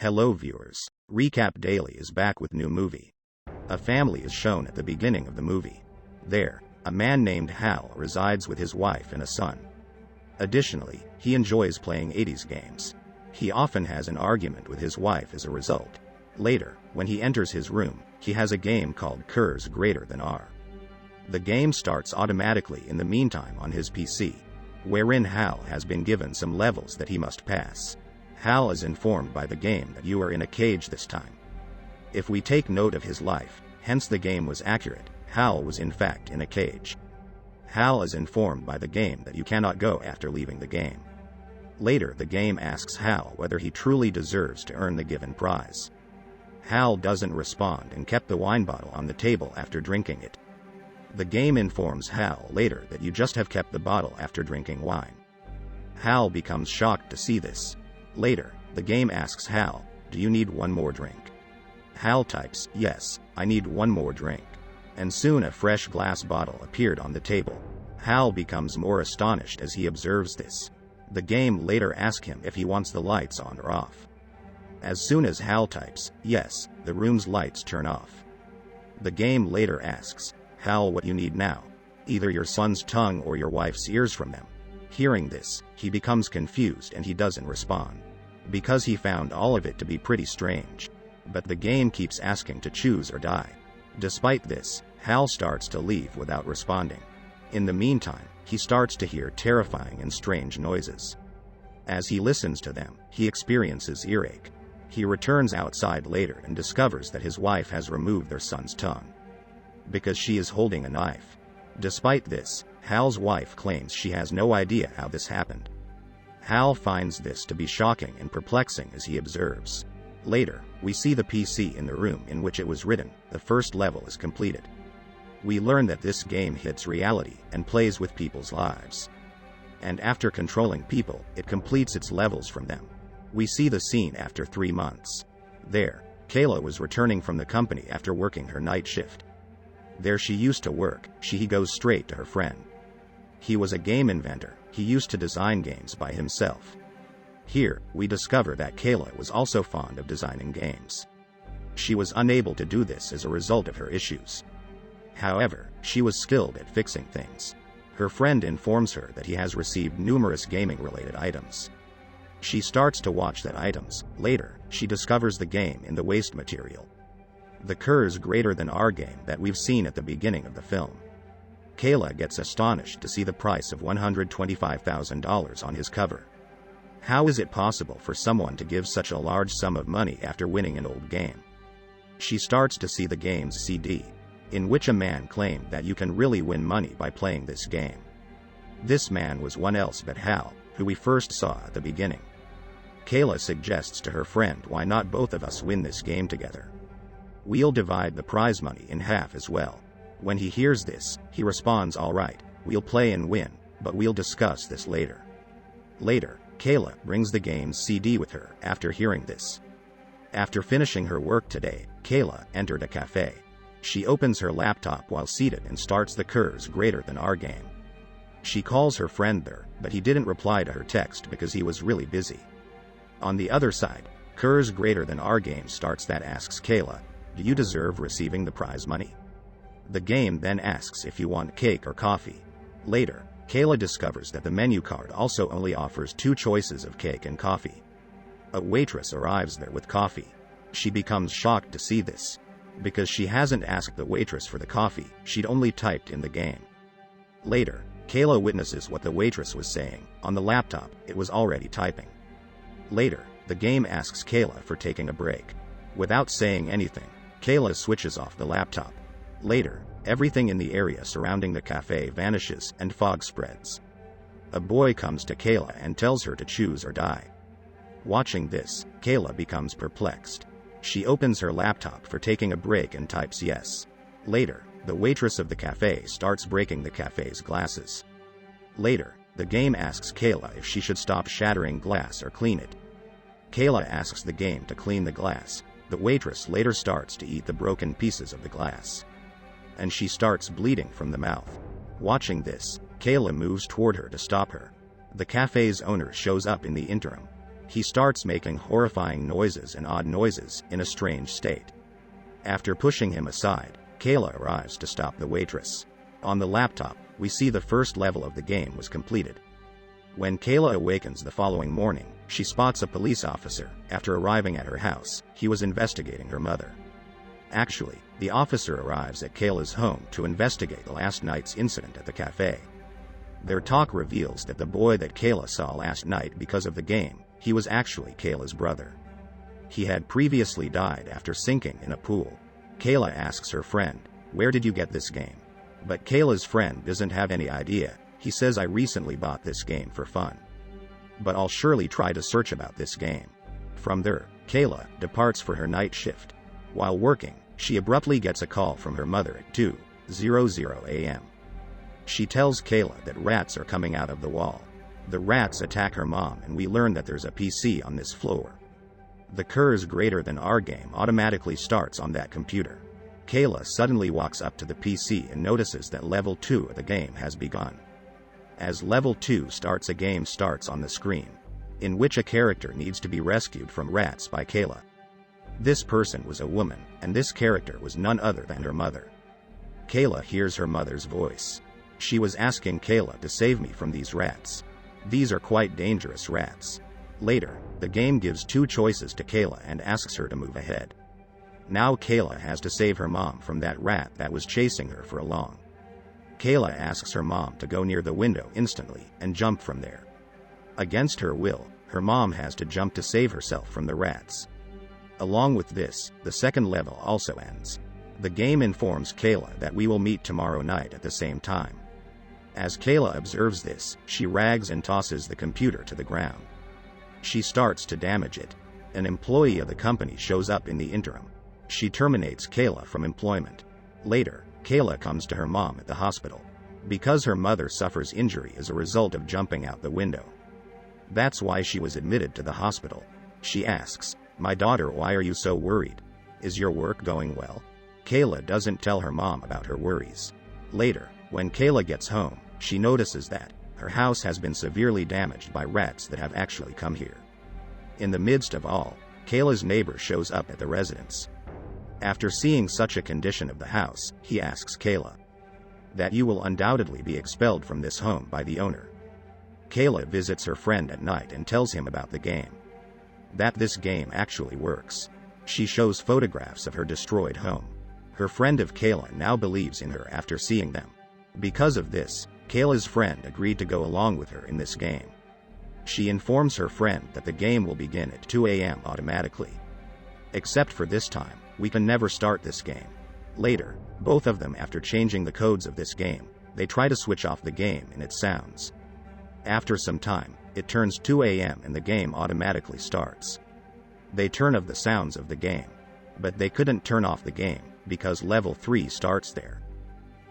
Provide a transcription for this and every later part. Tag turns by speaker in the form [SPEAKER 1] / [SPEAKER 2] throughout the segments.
[SPEAKER 1] Hello viewers. Recap Daily is back with new movie. A family is shown at the beginning of the movie. There, a man named Hal resides with his wife and a son. Additionally, he enjoys playing 80s games. He often has an argument with his wife as a result. Later, when he enters his room, he has a game called Curs Greater Than R. The game starts automatically in the meantime on his PC, wherein Hal has been given some levels that he must pass. Hal is informed by the game that you are in a cage this time. If we take note of his life, hence the game was accurate, Hal was in fact in a cage. Hal is informed by the game that you cannot go after leaving the game. Later the game asks Hal whether he truly deserves to earn the given prize. Hal doesn't respond and kept the wine bottle on the table after drinking it. The game informs Hal later that you just have kept the bottle after drinking wine. Hal becomes shocked to see this. Later, the game asks Hal, "Do you need one more drink?" Hal types, "Yes, I need one more drink." And soon a fresh glass bottle appeared on the table. Hal becomes more astonished as he observes this. The game later asks him if he wants the lights on or off. As soon as Hal types, "Yes," the room's lights turn off. The game later asks, "Hal, what you need now? Either your son's tongue or your wife's ears from them." Hearing this, he becomes confused and he doesn't respond, because he found all of it to be pretty strange. But the game keeps asking to choose or die. Despite this, Hal starts to leave without responding. In the meantime, he starts to hear terrifying and strange noises. As he listens to them, he experiences earache. He returns outside later and discovers that his wife has removed their son's tongue, because she is holding a knife. Despite this, Hal's wife claims she has no idea how this happened. Hal finds this to be shocking and perplexing as he observes. Later, we see the PC in the room in which it was written, "The first level is completed." We learn that this game hits reality and plays with people's lives. And after controlling people, it completes its levels from them. We see the scene after 3 months. There, Kayla was returning from the company after working her night shift. There she used to work, he goes straight to her friend. He was a game inventor, he used to design games by himself. Here, we discover that Kayla was also fond of designing games. She was unable to do this as a result of her issues. However, she was skilled at fixing things. Her friend informs her that he has received numerous gaming-related items. She starts to watch that items. Later, she discovers the game in the waste material. The Curs Greater Than R game that we've seen at the beginning of the film. Kayla gets astonished to see the price of $125,000 on his cover. How is it possible for someone to give such a large sum of money after winning an old game? She starts to see the game's CD, in which a man claimed that you can really win money by playing this game. This man was one else but Hal, who we first saw at the beginning. Kayla suggests to her friend, "Why not both of us win this game together? We'll divide the prize money in half as well." When he hears this, he responds, "All right, we'll play and win, but we'll discuss this later." Later, Kayla brings the game's CD with her after hearing this. After finishing her work today, Kayla entered a cafe. She opens her laptop while seated and starts the Curs Greater Than R game. She calls her friend there, but he didn't reply to her text because he was really busy. On the other side, Curs Greater Than R game starts that asks Kayla, "Do you deserve receiving the prize money?" The game then asks if you want cake or coffee. Later, Kayla discovers that the menu card also only offers 2 choices of cake and coffee. A waitress arrives there with coffee. She becomes shocked to see this, because she hasn't asked the waitress for the coffee, she'd only typed in the game. Later, Kayla witnesses what the waitress was saying. On the laptop, it was already typing. Later, the game asks Kayla for taking a break. Without saying anything, Kayla switches off the laptop. Later, everything in the area surrounding the cafe vanishes and fog spreads. A boy comes to Kayla and tells her to choose or die. Watching this, Kayla becomes perplexed. She opens her laptop for taking a break and types yes. Later, the waitress of the cafe starts breaking the cafe's glasses. Later, the game asks Kayla if she should stop shattering glass or clean it. Kayla asks the game to clean the glass. The waitress later starts to eat the broken pieces of the glass, and she starts bleeding from the mouth. Watching this, Kayla moves toward her to stop her. The cafe's owner shows up in the interim. He starts making horrifying noises and odd noises in a strange state. After pushing him aside, Kayla arrives to stop the waitress. On the laptop, we see the first level of the game was completed. When Kayla awakens the following morning, she spots a police officer. After arriving at her house, he was investigating her mother. Actually, the officer arrives at Kayla's home to investigate last night's incident at the cafe. Their talk reveals that the boy that Kayla saw last night because of the game, he was actually Kayla's brother. He had previously died after sinking in a pool. Kayla asks her friend, "Where did you get this game?" But Kayla's friend doesn't have any idea. He says, "I recently bought this game for fun. But I'll surely try to search about this game." From there, Kayla departs for her night shift. While working, she abruptly gets a call from her mother at 2:00 a.m. She tells Kayla that rats are coming out of the wall. The rats attack her mom, and we learn that there's a PC on this floor. The curse greater than our game automatically starts on that computer. Kayla suddenly walks up to the PC and notices that level 2 of the game has begun. As level 2 starts, a game starts on the screen, in which a character needs to be rescued from rats by Kayla. This person was a woman, and this character was none other than her mother. Kayla hears her mother's voice. She was asking Kayla to save me from these rats. These are quite dangerous rats. Later, the game gives 2 choices to Kayla and asks her to move ahead. Now Kayla has to save her mom from that rat that was chasing her for long. Kayla asks her mom to go near the window instantly and jump from there. Against her will, her mom has to jump to save herself from the rats. Along with this, the second level also ends. The game informs Kayla that we will meet tomorrow night at the same time. As Kayla observes this, she rags and tosses the computer to the ground. She starts to damage it. An employee of the company shows up in the interim. She terminates Kayla from employment. Later, Kayla comes to her mom at the hospital, because her mother suffers injury as a result of jumping out the window. That's why she was admitted to the hospital. She asks, "My daughter, why are you so worried? Is your work going well?" Kayla doesn't tell her mom about her worries. Later, when Kayla gets home, she notices that her house has been severely damaged by rats that have actually come here. In the midst of all, Kayla's neighbor shows up at the residence. After seeing such a condition of the house, he asks Kayla that you will undoubtedly be expelled from this home by the owner. Kayla visits her friend at night and tells him about the game. That this game actually works. She shows photographs of her destroyed home. Her friend of Kayla now believes in her after seeing them. Because of this, Kayla's friend agreed to go along with her in this game. She informs her friend that the game will begin at 2 a.m. automatically. Except for this time, we can never start this game. Later, both of them, after changing the codes of this game, they try to switch off the game and it sounds. After some time, it turns 2 a.m. and the game automatically starts. They turn off the sounds of the game, but they couldn't turn off the game because level 3 starts there.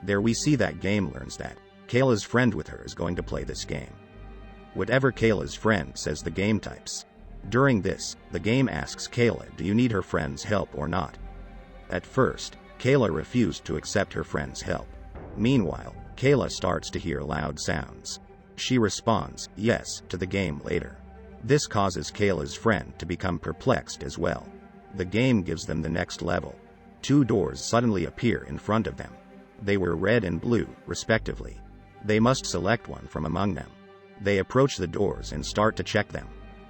[SPEAKER 1] There we see that game learns that Kayla's friend with her is going to play this game. Whatever Kayla's friend says, the game types. During this, the game asks Kayla, do you need her friend's help or not? At first, Kayla refused to accept her friend's help. Meanwhile, Kayla starts to hear loud sounds. She responds, yes, to the game later. This causes Kayla's friend to become perplexed as well. The game gives them the next level. 2 doors suddenly appear in front of them. They were red and blue, respectively. They must select one from among them. They approach the doors and start to check them.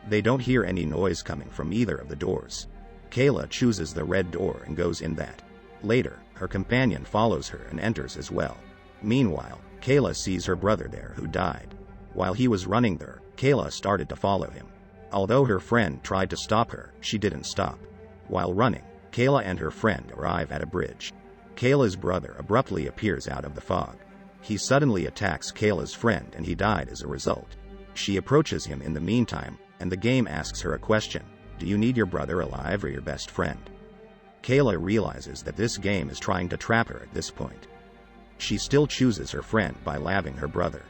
[SPEAKER 1] They don't hear any noise coming from either of the doors. Kayla chooses the red door and goes in that. Later, her companion follows her and enters as well. Meanwhile, Kayla sees her brother there who died. While he was running there, Kayla started to follow him. Although her friend tried to stop her, she didn't stop. While running, Kayla and her friend arrive at a bridge. Kayla's brother abruptly appears out of the fog. He suddenly attacks Kayla's friend and he died as a result. She approaches him in the meantime, and the game asks her a question. Do you need your brother alive or your best friend? Kayla realizes that this game is trying to trap her at this point. She still chooses her friend by labbing her brother.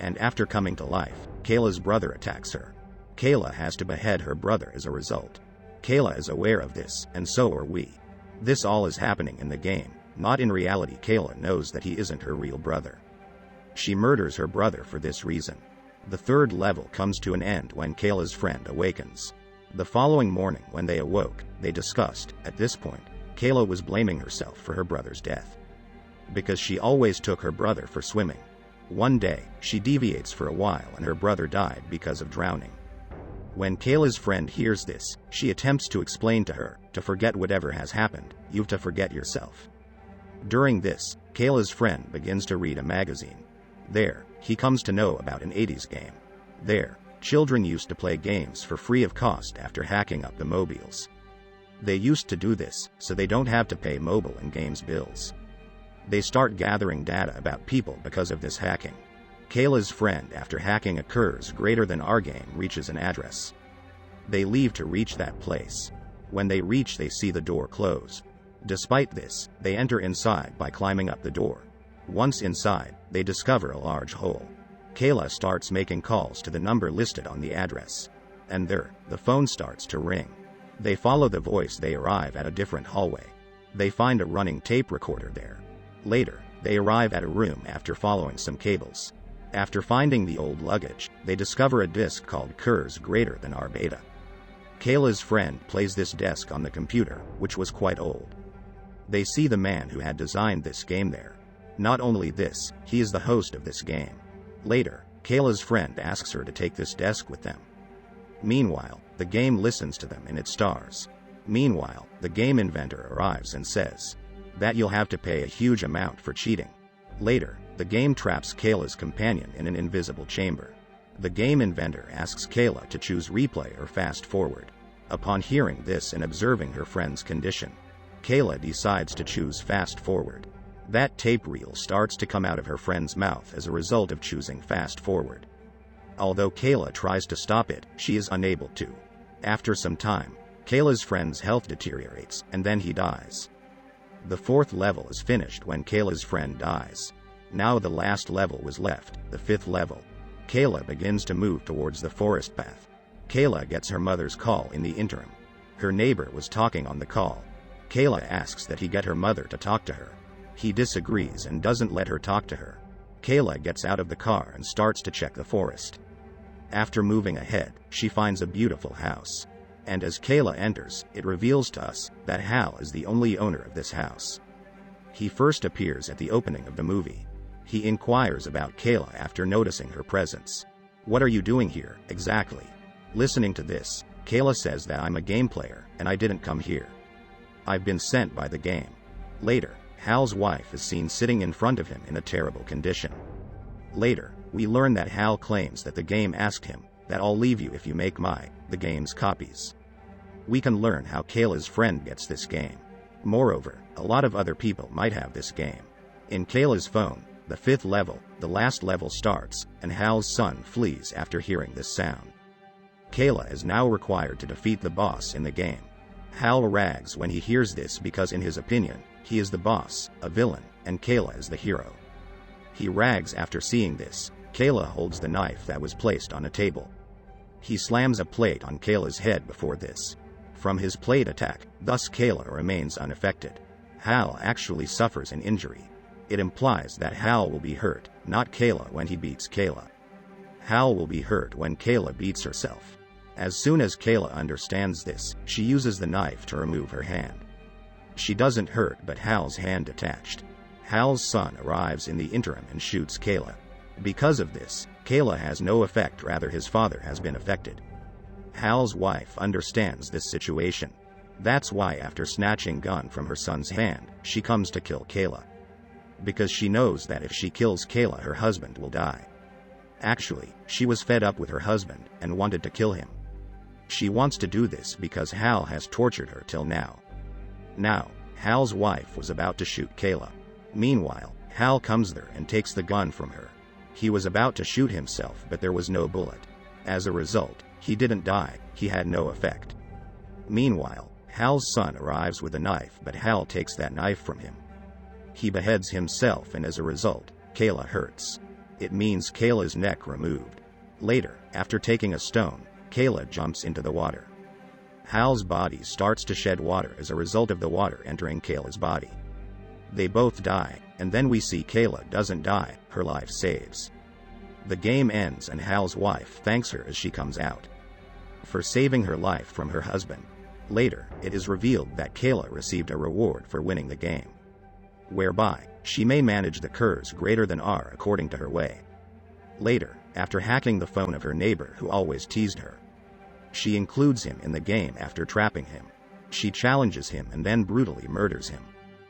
[SPEAKER 1] And after coming to life, Kayla's brother attacks her. Kayla has to behead her brother as a result. Kayla is aware of this, and so are we. This all is happening in the game, not in reality. Kayla knows that he isn't her real brother. She murders her brother for this reason. The third level comes to an end when Kayla's friend awakens. The following morning when they awoke, they discussed, at this point, Kayla was blaming herself for her brother's death. Because she always took her brother for swimming. One day, she deviates for a while and her brother died because of drowning. When Kayla's friend hears this, she attempts to explain to her, to forget whatever has happened, you've to forget yourself. During this, Kayla's friend begins to read a magazine. There, he comes to know about an 80s game. There, children used to play games for free of cost after hacking up the mobiles. They used to do this, so they don't have to pay mobile and games bills. They start gathering data about people because of this hacking. Kayla's friend, after hacking occurs greater than our game, reaches an address. They leave to reach that place. When they reach, they see the door close. Despite this, they enter inside by climbing up the door. Once inside, they discover a large hole. Kayla starts making calls to the number listed on the address. And there, the phone starts to ring. They follow the voice. They arrive at a different hallway. They find a running tape recorder there. Later, they arrive at a room after following some cables. After finding the old luggage, they discover a disc called Curse greater than our beta. Kayla's friend plays this disc on the computer, which was quite old. They see the man who had designed this game there. Not only this, he is the host of this game. Later, Kayla's friend asks her to take this desk with them. Meanwhile, the game listens to them and it stars. Meanwhile, the game inventor arrives and says that you'll have to pay a huge amount for cheating. Later, the game traps Kayla's companion in an invisible chamber. The game inventor asks Kayla to choose replay or fast forward. Upon hearing this and observing her friend's condition, Kayla decides to choose fast forward. That tape reel starts to come out of her friend's mouth as a result of choosing fast forward. Although Kayla tries to stop it, she is unable to. After some time, Kayla's friend's health deteriorates, and then he dies. The fourth level is finished when Kayla's friend dies. Now the last level was left, the fifth level. Kayla begins to move towards the forest path. Kayla gets her mother's call in the interim. Her neighbor was talking on the call. Kayla asks that he get her mother to talk to her. He disagrees and doesn't let her talk to her. Kayla gets out of the car and starts to check the forest. After moving ahead, she finds a beautiful house. And as Kayla enters, it reveals to us that Hal is the only owner of this house. He first appears at the opening of the movie. He inquires about Kayla after noticing her presence. What are you doing here, exactly? Listening to this, Kayla says that I'm a game player, and I didn't come here. I've been sent by the game. Later, Hal's wife is seen sitting in front of him in a terrible condition. Later, we learn that Hal claims that the game asked him, that I'll leave you if you make the game's copies. We can learn how Kayla's friend gets this game. Moreover, a lot of other people might have this game. In Kayla's phone, the fifth level, the last level starts, and Hal's son flees after hearing this sound. Kayla is now required to defeat the boss in the game. Hal rags when he hears this because in his opinion, he is the boss, a villain, and Kayla is the hero. He rags after seeing this. Kayla holds the knife that was placed on a table. He slams a plate on Kayla's head before this. From his plate attack, thus Kayla remains unaffected. Hal actually suffers an injury. It implies that Hal will be hurt, not Kayla when he beats Kayla. Hal will be hurt when Kayla beats herself. As soon as Kayla understands this, she uses the knife to remove her hand. She doesn't hurt but Hal's hand detached. Hal's son arrives in the interim and shoots Kayla. Because of this, Kayla has no effect, rather his father has been affected. Hal's wife understands this situation. That's why after snatching gun from her son's hand, she comes to kill Kayla. Because she knows that if she kills Kayla her husband will die. Actually, she was fed up with her husband and wanted to kill him. She wants to do this because Hal has tortured her till now. Now, Hal's wife was about to shoot Kayla. Meanwhile, Hal comes there and takes the gun from her. He was about to shoot himself but there was no bullet. As a result, he didn't die, he had no effect. Meanwhile, Hal's son arrives with a knife but Hal takes that knife from him. He beheads himself and as a result, Kayla hurts. It means Kayla's neck removed. Later, after taking a stone, Kayla jumps into the water. Hal's body starts to shed water as a result of the water entering Kayla's body. They both die, and then we see Kayla doesn't die, her life saves. The game ends and Hal's wife thanks her as she comes out for saving her life from her husband. Later, it is revealed that Kayla received a reward for winning the game, whereby she may manage the curse greater than R according to her way. Later, after hacking the phone of her neighbor who always teased her, she includes him in the game after trapping him. She challenges him and then brutally murders him.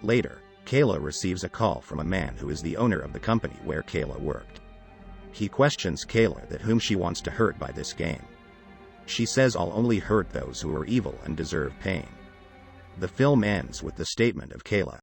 [SPEAKER 1] Later, Kayla receives a call from a man who is the owner of the company where Kayla worked. He questions Kayla that whom she wants to hurt by this game. She says, "I'll only hurt those who are evil and deserve pain." The film ends with the statement of Kayla,